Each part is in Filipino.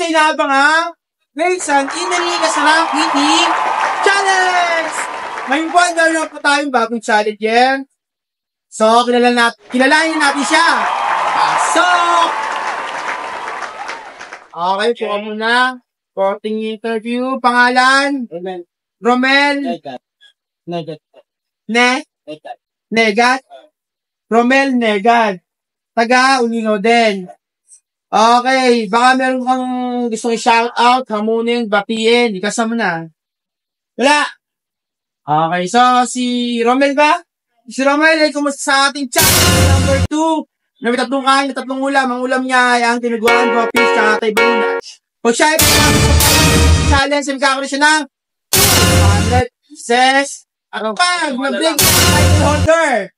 sa inabang Wilson Inali Kasarang Eating Challenge! Ngayong buwan, meron po tayong bagong challenge yan. So, kilalanin natin siya. Pasok! Okay, po muna. Konting interview. Pangalan? Romel? Negat? Romel Negat. Taga Ulino din. Okay, baka meron kang gustong i-shout out, hamunin, batiin, ikasama na. Wala! Okay, so si Romel ba? Si Romel ay kumusta sa ating challenge number 2. May tatlong kain, tatlong ulam. Ang ulam niya ay ang tinuguan, popis, tsaka tayo balunas. Pag siya ay challenge, magkakaroon siya ng 100 pieces. At pag mag-break title holder,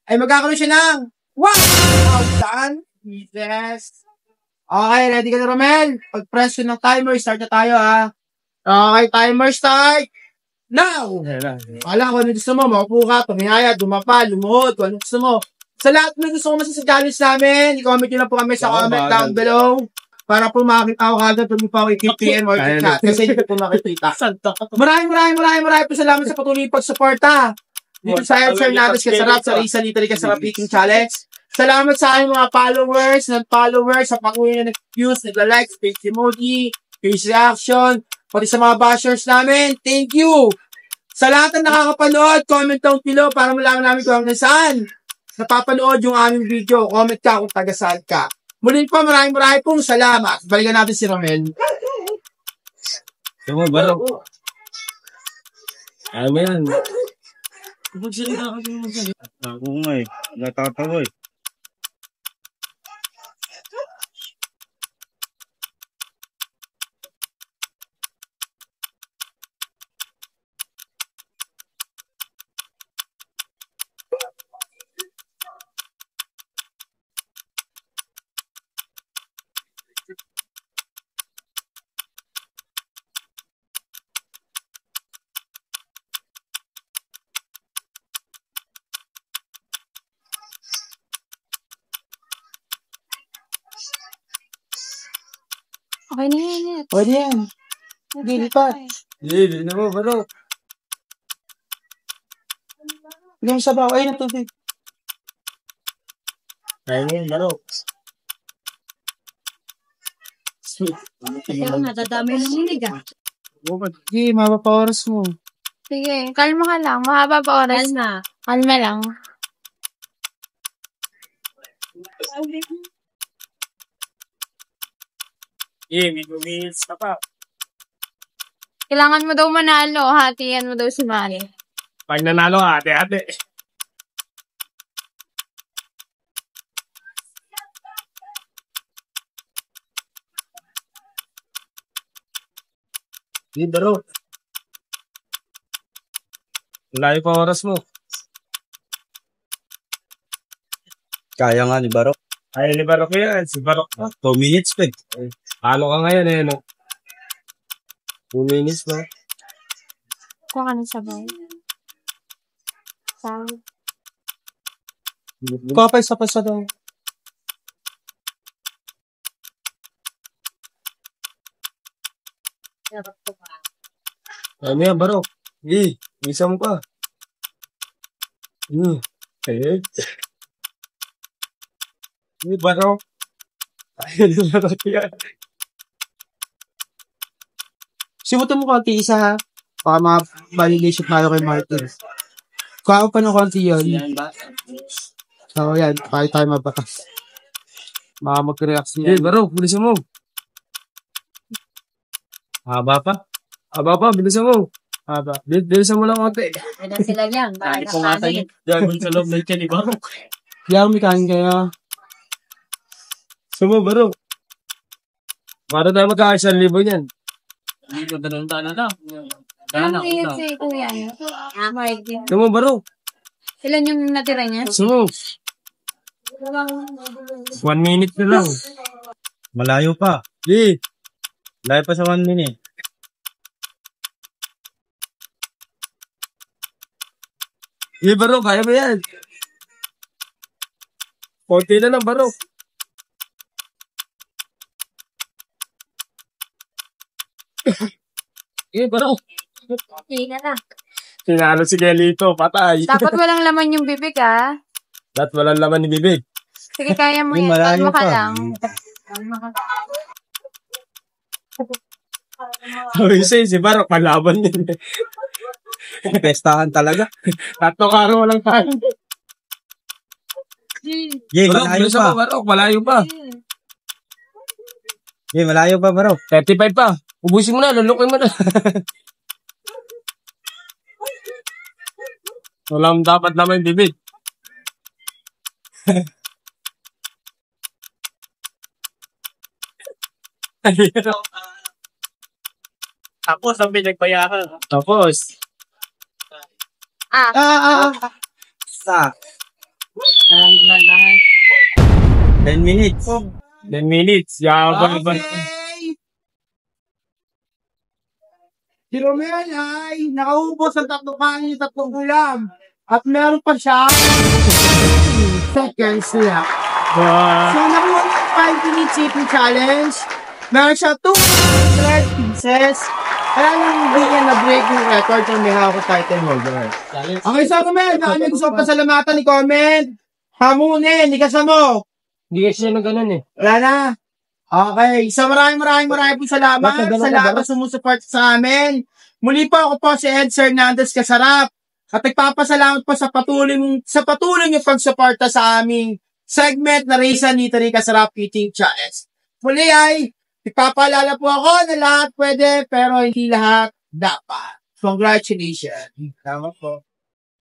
ay magkakaroon siya ng 1,000 pieces. Okay, ready ka na, Romel? Pag-press ng timer, start na tayo, Okay, timer start. Now! Wala ko ano gusto mo, maupo ka, pamihaya, dumapa, lumuhod, kung ano gusto mo. Sa lahat ng gusto mo sa challenge namin, i-comment nyo na po kami sa comment down below. Para po makakita ko kagad pag pa ako i-KPM or i-chat. Kasi hindi po makikita. Maraming po salamat sa patuloy pag-suporta. Dito sa Edshare natin kasarap sa Risa Little Kasarap Eating Challenge. Salamat sa aking mga followers, non-followers, sa pag-uwi na nag-views, nagla-like, space emoji, face reaction, pati sa mga bashers namin. Thank you! Sa lahat ng nakakapanood, comment down below para malaman namin kung hanggang saan napapanood yung aming video. Comment ka kung taga-saan ka. Muli po, maraming pong salamat. Balikan natin si Romel. Tama, baro. Ano yan? Magsalita ka din mo sa ako nga natatawa Okay na yan. Pwede yan. Hindi, lipat. Hindi na mo, baro. Hindi mo sabaw. Ay, natubig. Kaya na yan, baro. Ikaw na, dadami ng hinig Sige, mahaba pa oras mo. Sige, kalma ka lang. Mahaba pa oras. Kalma lang. May 2 minutes ka pa. Kailangan mo daw manalo. Hatiyan mo daw si Mari. Pag nanalo ka, ate. Hindi, baro. Layo pa oras mo. Kaya nga ni Barok. Kaya ni Barok yan. Si Barok. 2 minutes pa. Halo ka ngayon no? 2 minutes ba? Kuha ka ng sabaw. Sabaw. Kapay sa pasa daw. Ano yan, Barok? Isa mo pa. Kaya. Barok. Ayun yung Barok yan. Simutan mo konti isa ha. Baka ma-validation tayo kay Martin. Kuha pa ng konti yun. So yan, kahit tayo mabakas. Baka mag-react niya. Barok, bilisan mo. Haba pa, bilisan mo. Bilisan mo lang konti. Wala sila yan. Ay, pumatay. Diyan sa loob na ni Barok. Yang may kain kaya. Sumo, Barok. Para tayo magka-1,000 yan. Hindi ko tanong-tanong na. Ano yun si Kuya? Sumo, Barok. Ilan yung natira niya? Sumo. 1 minute na lang. Malayo pa. Layo pa sa 1 minute. Barok, kaya ba yan? Konti na lang, Barok. Baro. Okay ka na. Sinalo si Gelito, patay. Dapat walang laman yung bibig, ah. Dapat walang laman ni bibig. Sige, kaya mo Uy, yan. malayo Kalma ka pa. lang. Sabi si Baro, palaban yun. Pestahan talaga. Tatlo karo walang tayo. Jay, Baro, malayo bilisan pa. mo, Baro, malayo pa. Jay, malayo pa, bro. 35 pa. Ubusin mo na, lulukoy mo na. Walang dapat naman yung bibig. Tapos, ang pinagbayaran. Tapos, Sa 10 minutes. 10 minutes. Yabang ba? Okay. Si Romel ay nakaubos ang 3 kanin, 3 ulam. At meron pa siya seconds left. So, nakuha niya yung 5 minutes eating challenge. Meron siya 200 pieces. Kaya lang hindi niya na-break yung record ng may hawak title holder. Okay, so Romel, baka may gusto pa salamatan ni comment. Hamunin, ikasan mo. Hindi kasi siya na ganun eh. Wala na. Okay. So maraming po salamat Basta ganun sa na, lahat na sumusuport sa amin. Muli po ako po si Ed Hernandez Kasarap. At nagpapasalamat po sa patuloy niyo pagsuporta sa aming segment na Raisan Nita ni Kasarap Eating Challenge. Muli ay, ipapaalala po ako na lahat pwede pero hindi lahat dapat. Congratulations. Tama po.